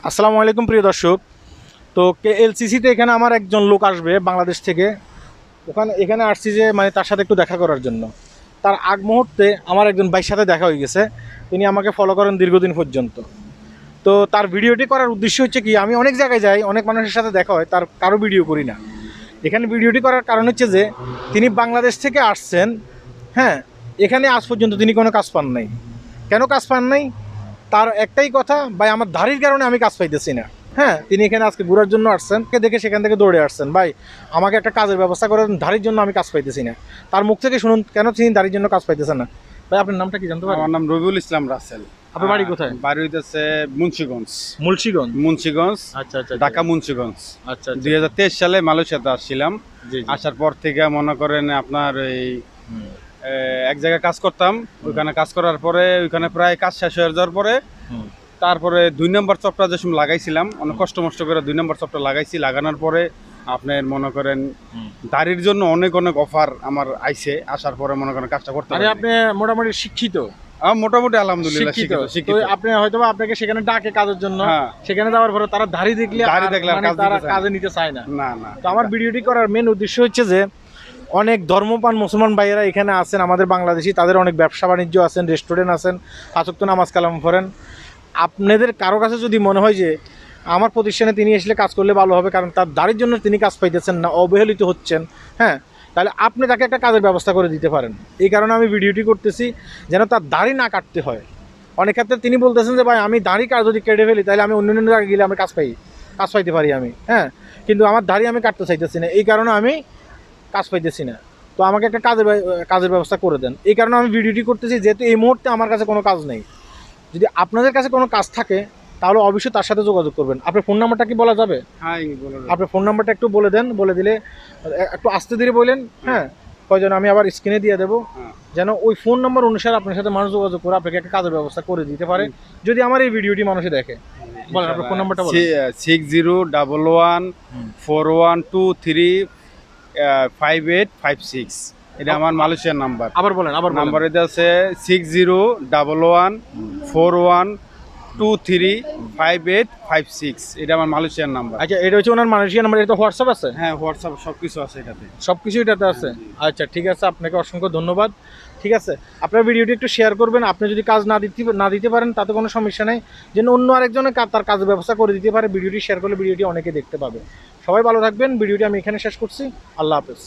আসসালামু আলাইকুম প্রিয় দর্শক। তো KLCC-তে এখানে আমার একজন লোক আসবে বাংলাদেশ থেকে। এখানে আসছি যে মানে তার সাথে একটু দেখা করার জন্য। তার আগ মুহূর্তে আমার একজন ভাইয়ের সাথে দেখা হয়ে গেছে, তিনি আমাকে ফলো করেন দীর্ঘদিন পর্যন্ত। তো তার ভিডিওটি করার উদ্দেশ্য হচ্ছে কি, আমি অনেক জায়গায় যাই, অনেক মানুষের সাথে দেখা হয়, তার কারো ভিডিও করি না। এখানে ভিডিওটি করার কারণ হচ্ছে যে তিনি বাংলাদেশ থেকে আসছেন, হ্যাঁ, এখানে আজ পর্যন্ত তিনি কোনো কাজ পান নাই। কেন কাজ পান নাই? তার একটাই কথা, ভাই আমার ধাড়ির কারণে আমি কাজ পাইতেছি না। হ্যাঁ, তিনি এখানে আজকে ঘোরার জন্য আসছেন, দেখে সেখান থেকে দৌড়ে আসছেন, ভাই আমাকে একটা কাজের ব্যবস্থা করে দেন, ধাড়ির জন্য আমি কাজ পাইতেছি না। তার মুখ থেকে শুনুন কেন তিনি ধাড়ির জন্য কাজ পাইতেছেন না। ভাই আপনার নামটা কি জানতে পারেন? আমার নাম রবিউল ইসলাম রাসেল। আপনার বাড়ি কোথায়? বাড়ি হইতেছে মুন্সিগঞ্জ। মুন্সিগঞ্জ। আচ্ছা, ঢাকা মুন্সিগঞ্জ। আচ্ছা, 2023 সালে মালয়েশিয়াতে আসছিলাম। জি। আসার পর থেকে মনে করেন আপনার এই এক জায়গায় কাজ করতাম, ওইখানে কাজ করার পরে ওইখানে প্রায় কাজ শেষ হয়ে যাওয়ার পরে তারপরে 2 নম্বর চপটা যে সময় লাগাইছিলাম, অনেক কষ্ট মষ্ট করে 2 নম্বর চপটা লাগাইছি। লাগানোর পরে আপনার মনে করেন দাড়ির জন্য অনেক অফার আমার আইছে। আসার পরে মনে করেন কাজটা করতে পারি। আপনি মোটামুটি শিক্ষিত? মোটামুটি আলহামদুলিল্লাহ শিক্ষিত। আপনি হয়তো আপনাকে সেখানে ডাকে কাজের জন্য, সেখানে যাওয়ার পরে তারা দাড়ি দেখলে তারা কাজে নিতে চায় না। না। তো আমার ভিডিওটি করার মেন উদ্দেশ্য হচ্ছে যে অনেক ধর্মপ্রাণ মুসলমান ভাইয়েরা এখানে আছেন, আমাদের বাংলাদেশি, তাদের অনেক ব্যবসা বাণিজ্য আছেন, রেস্টুরেন্ট আছেন, 5 ওয়াক্ত নামাজ কালাম পড়েন। আপনাদের কারো কাছে যদি মনে হয় যে আমার প্রতিষ্ঠানে তিনি আসলে কাজ করলে ভালো হবে, কারণ তার দাড়ির জন্য তিনি কাজ পাইতেছেন না, অবহেলিত হচ্ছেন, হ্যাঁ, তাহলে আপনি তাকে একটা কাজের ব্যবস্থা করে দিতে পারেন। এই কারণে আমি ভিডিওটি করতেছি, যেন তার দাড়ি না কাটতে হয়। অনেক ক্ষেত্রে তিনি বলতেছেন যে ভাই আমি দাড়ি যদি কেটে ফেলি তাহলে আমি অন্য জায়গায় গেলে আমি কাজ পাইতে পারি আমি, হ্যাঁ, কিন্তু আমার দাড়ি আমি কাটতে চাইতেছি না, এই কারণে আমি কাজ পাইতেছি না। তো আমাকে একটা কাজের ব্যবস্থা করে দেন। এই কারণে আমি ভিডিওটি করতেছি, যেহেতু এই মুহূর্তে আমার কাছে কোনো কাজ নেই। যদি আপনাদের কাছে কোনো কাজ থাকে তাহলে অবশ্যই তার সাথে যোগাযোগ করবেন। আপনার ফোন নাম্বারটা কি বলা যাবে? হ্যাঁ, আপনার ফোন নাম্বারটা একটু বলে দেন, বলে দিলে একটু আস্তে ধীরে বলেন, হ্যাঁ, প্রয়োজন আমি আবার স্ক্রিনে দিয়ে দেবো, যেন ওই ফোন নাম্বার অনুসারে আপনার সাথে মানুষ যোগাযোগ করে আপনাকে একটা কাজের ব্যবস্থা করে দিতে পারে, যদি আমার এই ভিডিওটি মানুষে দেখে। বলেন আপনার ফোন নাম্বারটা বলেন। 601141235856। এটা আমার মালয়েশিয়ার নাম্বার। আবার বলেন। নাম্বার এটা আছে 601141235856। এটা আমার মালয়েশিয়ার নাম্বার। আচ্ছা, এটা হচ্ছে ওনার মালয়েশিয়ার নাম্বার। এটা হোয়াটসঅ্যাপ আছে? হ্যাঁ, হোয়াটসঅ্যাপ সবকিছু আছে এটাতে। সবকিছু এটাতে আছে? আচ্ছা, ঠিক আছে, আপনাকে অসংখ্য ধন্যবাদ। ঠিক আছে, আপনার ভিডিওটি একটু শেয়ার করবেন। আপনি যদি কাজ না দিতে পারেন তাতে কোনো সমস্যা নেই, যেন অন্য আরেকজনে তার কাজের ব্যবস্থা করে দিতে পারে। ভিডিওটি শেয়ার করলে ভিডিওটি অনেকে দেখতে পাবে। সবাই ভালো থাকবেন। ভিডিওটি আমি এখানে শেষ করছি। আল্লাহ হাফেজ।